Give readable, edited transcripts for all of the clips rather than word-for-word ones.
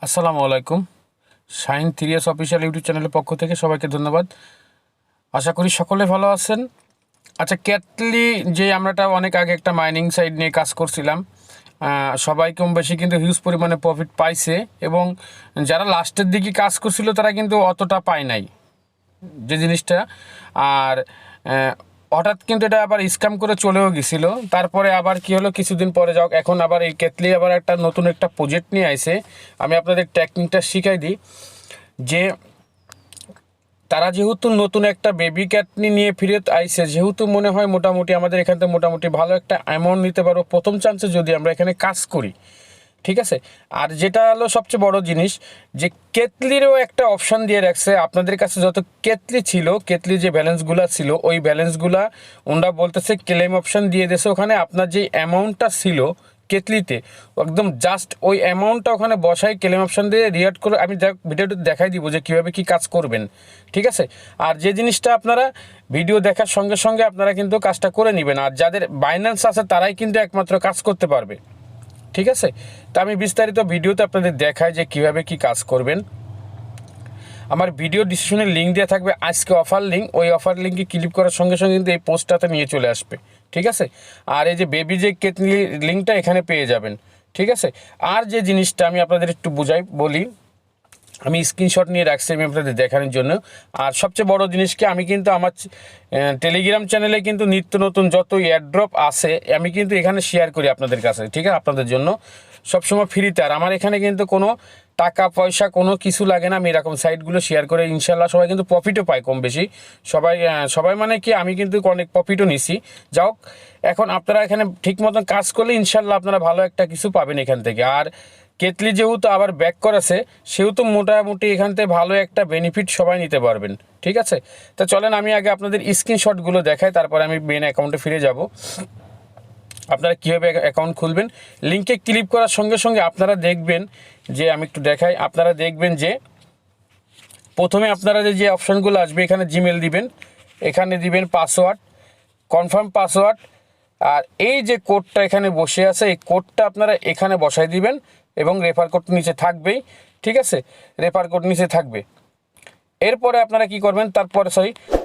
আসসালামু আলাইকুম। Shine থ্রিএস official YouTube চ্যানেলের পক্ষ থেকে সবাইকে ধন্যবাদ। আশা করি সকলে ভালো আছেন। আচ্ছা, ক্যাটলি যে আমরাটা অনেক আগে একটা মাইনিং সাইট নিয়ে কাজ করছিলাম, সবাই কম বেশি কিন্তু হিউজ পরিমাণে প্রফিট পাইছে, এবং যারা লাস্টের দিকে কাজ করছিল তারা কিন্তু অতটা পায় নাই যে জিনিসটা। আর হঠাৎ কিন্তু এটা আবার স্ক্যাম করে চলেও গেছিলো। তারপরে আবার কি হলো, কিছুদিন পরে যাও, এখন আবার এই ক্যাটলি আবার নতুন একটা প্রজেক্ট নিয়ে আইছে। আমি আপনাদের টেকনিকটা শিখাই দিই যে তারা যেহেতু নতুন একটা বেবি ক্যাটলি নিয়ে ফিরে আইছে, যেহেতু মনে হয় মোটামুটি আমাদের এখান থেকে মোটামুটি ভালো একটা অ্যামাউন্ট নিতে পারবো প্রথম চান্সে যদি আমরা এখানে কাজ করি, ঠিক আছে। আর যেটা হলো সবচেয়ে বড় জিনিস, যে কেটলিরও একটা অপশান দিয়ে রাখছে। আপনাদের কাছে যত কেটলি ছিল, কেটলির যে ব্যালেন্সগুলো ছিল, ওই ব্যালেন্সগুলা ওনারা বলতেছে ক্লেম অপশান দিয়ে দিয়েছে। ওখানে আপনার যে অ্যামাউন্টটা ছিল কেটলিতে, একদম জাস্ট ওই অ্যামাউন্টটা ওখানে বসাই ক্লেম অপশান দিয়ে রিয়াক্ট করে আমি ভিডিওটা দেখাই দিব যে কীভাবে কী কাজ করবেন, ঠিক আছে। আর যে জিনিসটা আপনারা ভিডিও দেখার সঙ্গে সঙ্গে আপনারা কিন্তু কাজটা করে নেবেন। আর যাদের বাইন্যান্স আছে তারাই কিন্তু একমাত্র কাজ করতে পারবে, ঠিক আছে। তা আমি বিস্তারিত ভিডিওতে আপনাদের দেখাই যে কিভাবে কি কাজ করবেন। আমার ভিডিও ডিসক্রিপশনে লিঙ্ক দেওয়া থাকবে, আজকে অফার লিঙ্ক। ওই অফার লিঙ্কে ক্লিক করার সঙ্গে সঙ্গে কিন্তু এই পোস্টটাতে নিয়ে চলে আসবে, ঠিক আছে। আর এই যে বেবি যে কেটলি লিঙ্কটা এখানে পেয়ে যাবেন, ঠিক আছে। আর যে জিনিসটা আমি আপনাদের একটু বলি, আমি স্ক্রিনশট নিয়ে রাখছি আমি আপনাদের দেখানোর জন্য। আর সবচেয়ে বড় জিনিস কি, আমি কিন্তু আমার টেলিগ্রাম চ্যানেলে কিন্তু নিত্য নতুন যত এয়ারড্রপ আছে আমি কিন্তু এখানে শেয়ার করি আপনাদের কাছে, ঠিক আছে, আপনাদের জন্য সবসময় ফ্রিতে। আর আমার এখানে কিন্তু কোনো টাকা পয়সা কোনো কিছু লাগে না। আমি এরকম সাইটগুলো শেয়ার করে ইনশাল্লাহ সবাই কিন্তু প্রফিটও পায় কম বেশি। সবাই মানে কি, আমি কিন্তু অনেক প্রফিটও নিছি। যাও, এখন আপনারা এখানে ঠিক মতন কাজ করলে ইনশাল্লাহ আপনারা ভালো একটা কিছু পাবেন এখান থেকে। আর কেটলি যেহেতু আবার ব্যাক করেছে, সেহেতু মোটামুটি এখান থেকে ভালো একটা বেনিফিট সবাই নিতে পারবেন, ঠিক আছে। তো চলেন আমি আগে আপনাদের স্ক্রিনশটগুলো দেখাই, তারপরে আমি মেন অ্যাকাউন্টে ফিরে যাব। আপনারা কীভাবে অ্যাকাউন্ট খুলবেন, লিঙ্কে ক্লিক করার সঙ্গে সঙ্গে আপনারা দেখবেন যে, আমি একটু দেখাই, আপনারা দেখবেন যে প্রথমে আপনারা যে অপশানগুলো আসবে, এখানে জিমেল দিবেন, এখানে দিবেন পাসওয়ার্ড, কনফার্ম পাসওয়ার্ড। আর এই যে কোডটা এখানে বসে আছে, এই কোডটা আপনারা এখানে বসাই দিবেন, এবং রেফার কোড নিচে থাকবেই, ঠিক আছে, রেফার কোড নিচে থাকবে। এরপরে আপনারা কি করবেন,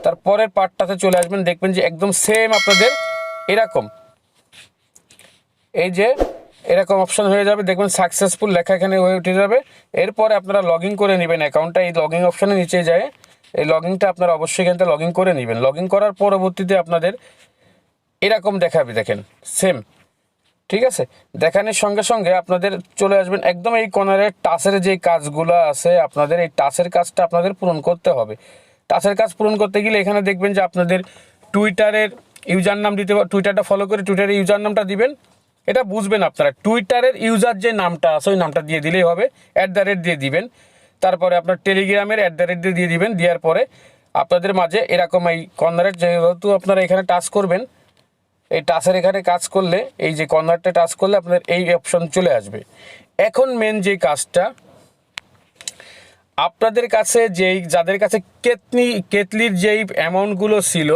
তারপরের পার্টটাতে চলে আসবেন, দেখবেন যে একদম সেম আপনাদের এরকম এই যে এরকম অপশান হয়ে যাবে, দেখবেন সাকসেসফুল লেখা এখানে হয়ে উঠে যাবে। এরপরে আপনারা লগ ইন করে নেবেন অ্যাকাউন্টটা, এই লগ ইন অপশানে নিচে যায়, এই লগ ইনটা আপনারা অবশ্যই এখান থেকে লগ ইন করে নেবেন। লগ ইন করার পরবর্তীতে আপনাদের এরকম দেখাবে, দেখেন সেম, ঠিক আছে। দেখানোর সঙ্গে সঙ্গে আপনাদের চলে আসবেন একদম এই কর্নারে টাচের যে কাজগুলো আছে, আপনাদের এই টাচের কাজটা আপনাদের পূরণ করতে হবে। টাচের কাজ পূরণ করতে গেলে এখানে দেখবেন যে আপনাদের টুইটারের ইউজার নাম দিতে, টুইটারটা ফলো করে টুইটারের ইউজার নামটা দিবেন। এটা বুঝবেন আপনারা, টুইটারের ইউজার যে নামটা আছে ওই নামটা দিয়ে দিলেই হবে, @ দিয়ে দিবেন। তারপরে আপনার টেলিগ্রামের @ দিয়ে দিবেন। দেওয়ার পরে আপনাদের মাঝে এরকম এই কর্নারের, যেহেতু আপনারা এখানে টাচ করবেন, এই টাচের এখানে কাজ করলে, এই যে কর্নারটা টাচ করলে আপনাদের এই অপশন চলে আসবে। এখন মেন যে কাজটা, আপনাদের কাছে যাদের কাছে কেটলির যেই অ্যামাউন্টগুলো ছিল,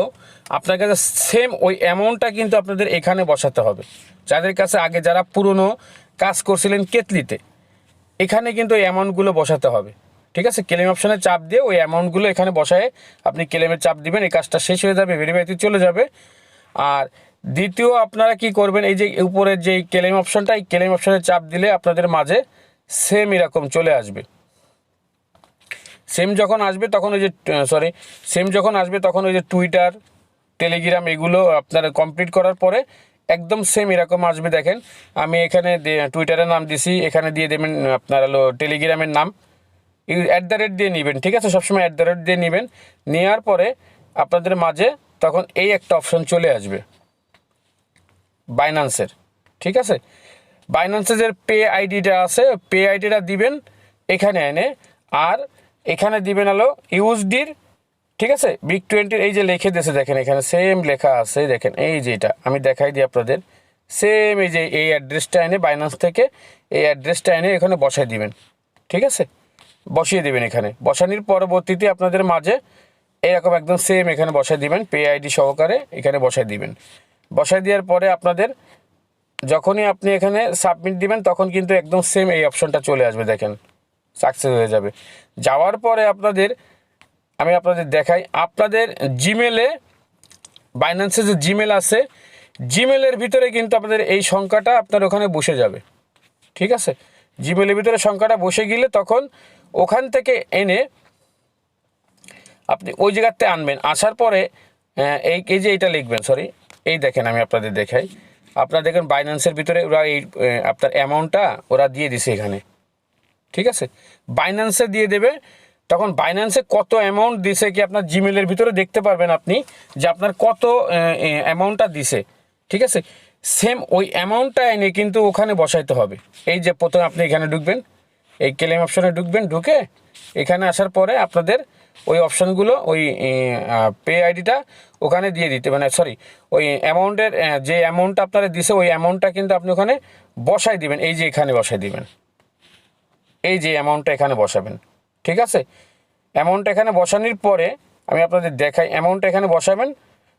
আপনার কাছে সেম ওই অ্যামাউন্টটা কিন্তু আপনাদের এখানে বসাতে হবে। যাদের কাছে আগে যারা পুরনো কাজ করছিলেন কেটলিতে, এখানে কিন্তু ওই অ্যামাউন্টগুলো বসাতে হবে, ঠিক আছে। ক্লেম অপশানে চাপ দিয়ে ওই অ্যামাউন্টগুলো এখানে বসায় আপনি ক্লেমে চাপ দিবেন, এই কাজটা শেষ হয়ে যাবে, ভেরিফাইতে চলে যাবে। আর দ্বিতীয় আপনারা কি করবেন, এই যে উপরের যে ক্লেম অপশানটা, এই ক্লেম অপশানে চাপ দিলে আপনাদের মাঝে সেম এরকম চলে আসবে। সেম যখন আসবে তখন ওই যে টুইটার, টেলিগ্রাম এগুলো আপনারা কমপ্লিট করার পরে একদম সেম এরকম আসবে। দেখেন আমি এখানে টুইটারের নাম দিছি, এখানে দিয়ে দেবেন আপনার হলো টেলিগ্রামের নাম, @ দিয়ে নেবেন, ঠিক আছে। সবসময় @ দিয়ে নেবেন। নেওয়ার পরে আপনাদের মাঝে তখন এই একটা অপশন চলে আসবে বাইন্যান্সের, ঠিক আছে। বাইন্যান্সের যে পে আইডিটা আছে, পে আইডিটা দিবেন এখানে এনে, আর এখানে দিবেন হলো ইউএসডির, ঠিক আছে, BIG20 এই যে লিখে দিয়েছে, দেখেন এখানে সেম লেখা আছে, দেখেন এই যে এটা আমি দেখাই দিই আপনাদের, সেম এই যে এই অ্যাড্রেসটা এনে বাইন্যান্স থেকে এই অ্যাড্রেসটা এনে এখানে বসাই দিবেন, ঠিক আছে, বসিয়ে দেবেন। এখানে বসানোর পরবর্তীতে আপনাদের মাঝে এরকম একদম সেম এখানে বসাই দিবেন, পে আইডি সহকারে এখানে বসাই দিবেন। বসাই দেওয়ার পরে আপনাদের যখনই আপনি এখানে সাবমিট দিবেন তখন কিন্তু একদম সেম এই অপশনটা চলে আসবে, দেখেন সাকসেস হয়ে যাবে। যাওয়ার পরে আমি আপনাদের দেখাই, আপনাদের জিমেলে, বাইন্যান্সে যে জিমেল আছে, জিমেলের ভিতরে কিন্তু আপনাদের এই সংখ্যাটা আপনার ওখানে বসে যাবে। ঠিক আছে, জিমেলের ভিতরে সংখ্যাটা বসে গেলে তখন ওখান থেকে এনে আপনি ওই জায়গাতে আনবেন। আসার পরে এই যে এটা লিখবেন, সরি এই দেখেন আমি আপনাদের দেখাই, আপনারা দেখেন বাইন্যান্সের ভিতরে ওরা এই আপনার অ্যামাউন্টটা ওরা দিয়ে দিছে এখানে। ঠিক আছে, বাইন্যান্সে দিয়ে দেবে, তখন বাইন্যান্সে কত অ্যামাউন্ট দিছে কি আপনার জিমেলের ভিতরে দেখতে পারবেন আপনি যে আপনার কত অ্যামাউন্টটা দিছে। ঠিক আছে, সেম ওই অ্যামাউন্টটা এনে কিন্তু ওখানে বসাইতে হবে। এই যে প্রথমে আপনি এখানে ঢুকবেন, এই ক্লেম অপশনে ঢুকবেন, ঢুকে এখানে আসার পরে আপনাদের ওই অপশানগুলো, ওই পে আইডিটা ওখানে দিয়ে দিতে, মানে সরি ওই অ্যামাউন্টের যে অ্যামাউন্টটা আপনারা দিছে ওই অ্যামাউন্টটা কিন্তু আপনি ওখানে বসাই দিবেন। এই যে এখানে বসাই দিবেন, এই যে অ্যামাউন্টটা এখানে বসাবেন। ঠিক আছে, অ্যামাউন্টটা এখানে বসানোর পরে আমি আপনাদের দেখাই, অ্যামাউন্টটা এখানে বসাবেন,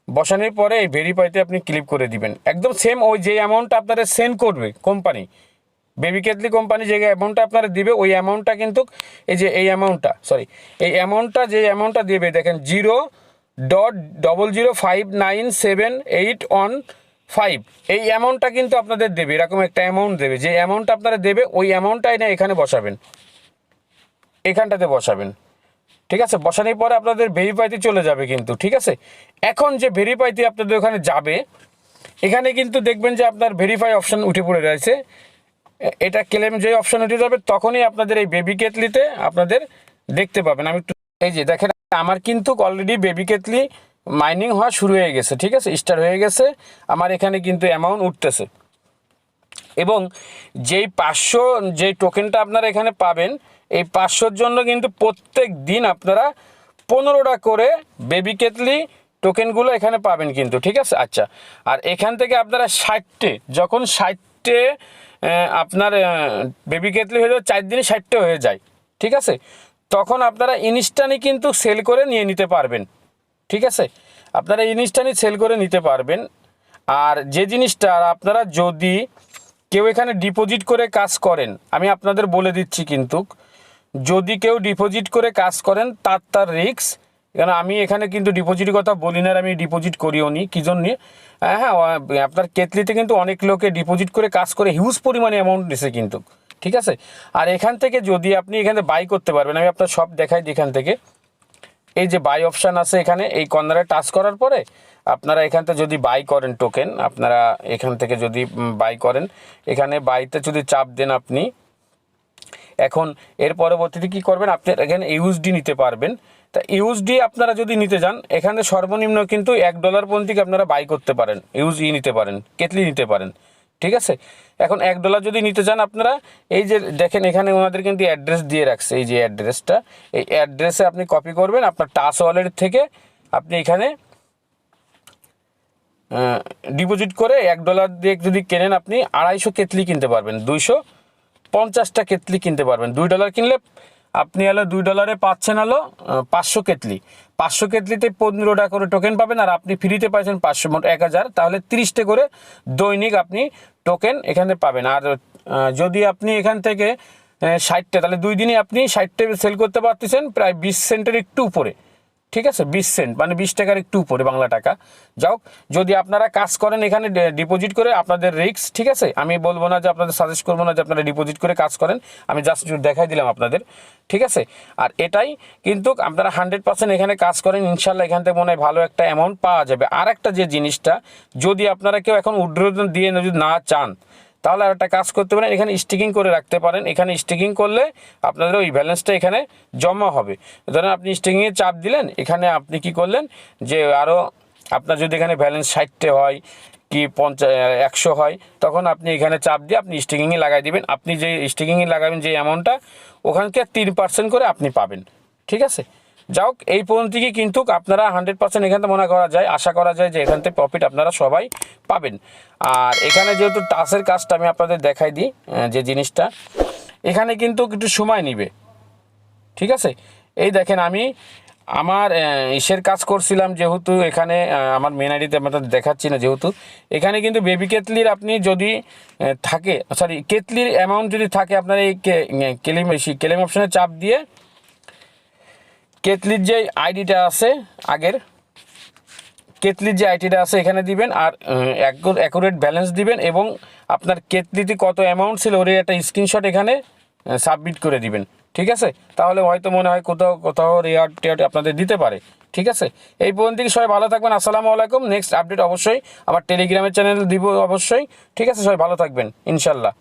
বসানোর পরে এই ভেরিফাইতে আপনি ক্লিক করে দিবেন। একদম সেম ওই যে অ্যামাউন্টটা আপনারা সেন্ড করবে কোম্পানি, বেবিক্যাটলি কোম্পানি যে অ্যামাউন্টটা আপনারা দিবে ওই অ্যামাউন্টটা কিন্তু এই যে এই অ্যামাউন্টটা, সরি এই অ্যামাউন্টটা যে অ্যামাউন্টটা দেবে দেখেন 0.0059781 এই অ্যামাউন্টটা কিন্তু আপনাদের দেবে, এরকম একটা অ্যামাউন্ট দেবে। যে অ্যামাউন্টটা আপনারা দেবে ওই অ্যামাউন্টটাই না এখানে বসাবেন, এখানটাতে বসাবেন। ঠিক আছে, বসানোর পরে আপনাদের ভেরিফাইতে চলে যাবে কিন্তু। ঠিক আছে, এখন যে ভেরিফাইতে আপনাদের ওখানে যাবে, এখানে কিন্তু দেখবেন যে আপনার ভেরিফাই অপশান উঠে পড়ে রয়েছে। এটা ক্লেম যে অপশান উঠে যাবে তখনই আপনাদের এই বেবিক্যাটলিতে আপনাদের দেখতে পাবেন। আমি একটু এই যে দেখেন আমার কিন্তু অলরেডি বেবিক্যাটলি মাইনিং হওয়া শুরু হয়ে গেছে। ঠিক আছে, স্টার্ট হয়ে গেছে, আমার এখানে কিন্তু অ্যামাউন্ট উঠতেছে। এবং যেই 500 যেই টোকেনটা আপনারা এখানে পাবেন, এই 500-র জন্য কিন্তু প্রত্যেক দিন আপনারা 15টা করে বেবিক্যাটলি টোকেনগুলো এখানে পাবেন কিন্তু। ঠিক আছে, আচ্ছা, আর এখান থেকে আপনারা 60টে, যখন 60টে আপনার বেবিক্যাটলি হয়ে যাবে, 4 দিনে 60টে হয়ে যায়। ঠিক আছে, তখন আপনারা ইনস্ট্যান্টই কিন্তু সেল করে নিয়ে নিতে পারবেন। ঠিক আছে, আপনারা ইনস্ট্যান্টই সেল করে নিতে পারবেন। আর যে জিনিসটা আপনারা যদি কেউ এখানে ডিপোজিট করে কাজ করেন, আমি আপনাদের বলে দিচ্ছি কিন্তু, যদি কেউ ডিপোজিট করে কাজ করেন তার রিস্ক। কারণ আমি এখানে কিন্তু ডিপোজিটের কথা বলি না, আমি ডিপোজিট করিও নি, কী জন্যে, হ্যাঁ আপনার কেতলিতে কিন্তু অনেক লোকে ডিপোজিট করে কাজ করে হিউজ পরিমাণে অ্যামাউন্ট নিছে কিন্তু। ঠিক আছে, আর এখান থেকে যদি আপনি এখানে বাই করতে পারবেন, আমি আপনার সব দেখাই এখান থেকে। এই যে বাই অপশান আছে এখানে, এই কর্নারে টাচ করার পরে আপনারা এখান থেকে যদি বাই করেন টোকেন, আপনারা এখান থেকে যদি বাই করেন, এখানে বাইতে যদি চাপ দেন আপনি, এখন এর পরবর্তীতে কী করবেন, আপনি এখানে ইউএসডি নিতে পারবেন। তা ইউএসডি আপনারা যদি নিতে যান, এখানে সর্বনিম্ন কিন্তু $1 পর্যন্ত আপনারা বাই করতে পারেন, ইউএসডি নিতে পারেন, কেটলি নিতে পারেন। ঠিক আছে, এখন $1 যদি নিতে চান আপনারা, এই যে দেখেন এখানে ওনাদের কিন্তু অ্যাড্রেস দিয়ে রাখছে, এই যে অ্যাড্রেসটা, এই অ্যাড্রেসে আপনি কপি করবেন, আপনার টাচ ওয়ালেট থেকে আপনি এখানে ডিপোজিট করে $1 দিয়ে যদি কেনেন, আপনি 250 কেতলি কিনতে পারবেন, 250টা কেতলি কিনতে পারবেন। $2 কিনলে আপনি হলো $2 পাচ্ছেন হলো 500 কেতলি। 500 কেতলিতে 15টা করে টোকেন পাবেন, আর আপনি ফ্রিতে পাচ্ছেন 500, মোট 1000, তাহলে 30টে করে দৈনিক আপনি টোকেন এখানে পাবেন। আর যদি আপনি এখান থেকে 60টে, তাহলে 2 দিনে আপনি 60টে সেল করতে পারতেছেন প্রায় 20 সেন্টের একটু উপরে। ঠিক আছে, 20 সেন্ট মানে 20 টাকার একটু উপরে বাংলা টাকা। যাও, যদি আপনারা কাজ করেন এখানে ডিপোজিট করে, আপনাদের রিস্ক। ঠিক আছে, আমি বলবো না যে আপনাদের সাজেস্ট করবো না যে আপনারা ডিপোজিট করে কাজ করেন, আমি জাস্ট দেখাই দিলাম আপনাদের। ঠিক আছে, আর এটাই কিন্তু আপনারা 100% এখানে কাজ করেন, ইনশাল্লাহ এখান থেকে মনে হয় ভালো একটা অ্যামাউন্ট পাওয়া যাবে। আর একটা যে জিনিসটা, যদি আপনারা কেউ এখন উইথড্র দিয়ে যদি না চান, তাহলে আর একটা কাজ করতে পারেন, এখানে স্টিকিং করে রাখতে পারেন। এখানে স্টিকিং করলে আপনাদের ওই ব্যালেন্সটা এখানে জমা হবে। ধরেন আপনি স্টিকিংয়ে চাপ দিলেন, এখানে আপনি কি করলেন যে আরও আপনার যদি এখানে ব্যালেন্স 60টে হয় কি 100 হয়, তখন আপনি এখানে চাপ দিয়ে আপনি স্টিকিংয়ে লাগাই দিবেন। আপনি যে স্টিকিংয়ে লাগাবেন যে অ্যামাউন্টটা, ওখানকে 3% করে আপনি পাবেন। ঠিক আছে, যাই হোক, এই পর্যন্ত কি কিন্তু আপনারা 100% এখান থেকে মনে করা যায়, আশা করা যায় যে এখান থেকে প্রফিট আপনারা সবাই পাবেন। আর এখানে যেহেতু টাচের কাজটা আমি আপনাদের দেখাই দিই, যে জিনিসটা এখানে কিন্তু একটু সময় নেবে। ঠিক আছে, এই দেখেন আমি আমার ইসের কাজ করছিলাম যেহেতু এখানে আমার মেন আইডিতে আপনাদের দেখাচ্ছি না, যেহেতু এখানে কিন্তু বেবি কেতলির আপনি যদি থাকে, সরি কেতলির অ্যামাউন্ট যদি থাকে আপনার এই ক্লেম অপশানে চাপ দিয়ে কেতলির যে আইডিটা আছে আগের কেতলির যে আইডিটা আছে এখানে দিবেন, আর অ্যাকুরেট ব্যালেন্স দিবেন এবং আপনার কেতলিতে কত অ্যামাউন্ট ছিল ওর একটা স্ক্রিনশট এখানে সাবমিট করে দিবেন। ঠিক আছে, তাহলে হয়তো মনে হয় কোথাও কোথাও রেয়ার টেয়ার আপনাদের দিতে পারে। ঠিক আছে, এই পর্যন্ত সবাই ভালো থাকবেন। আসসালামু আলাইকুম। নেক্সট আপডেট অবশ্যই আমার টেলিগ্রামের চ্যানেল দিব অবশ্যই। ঠিক আছে, সবাই ভালো থাকবেন ইনশাল্লাহ।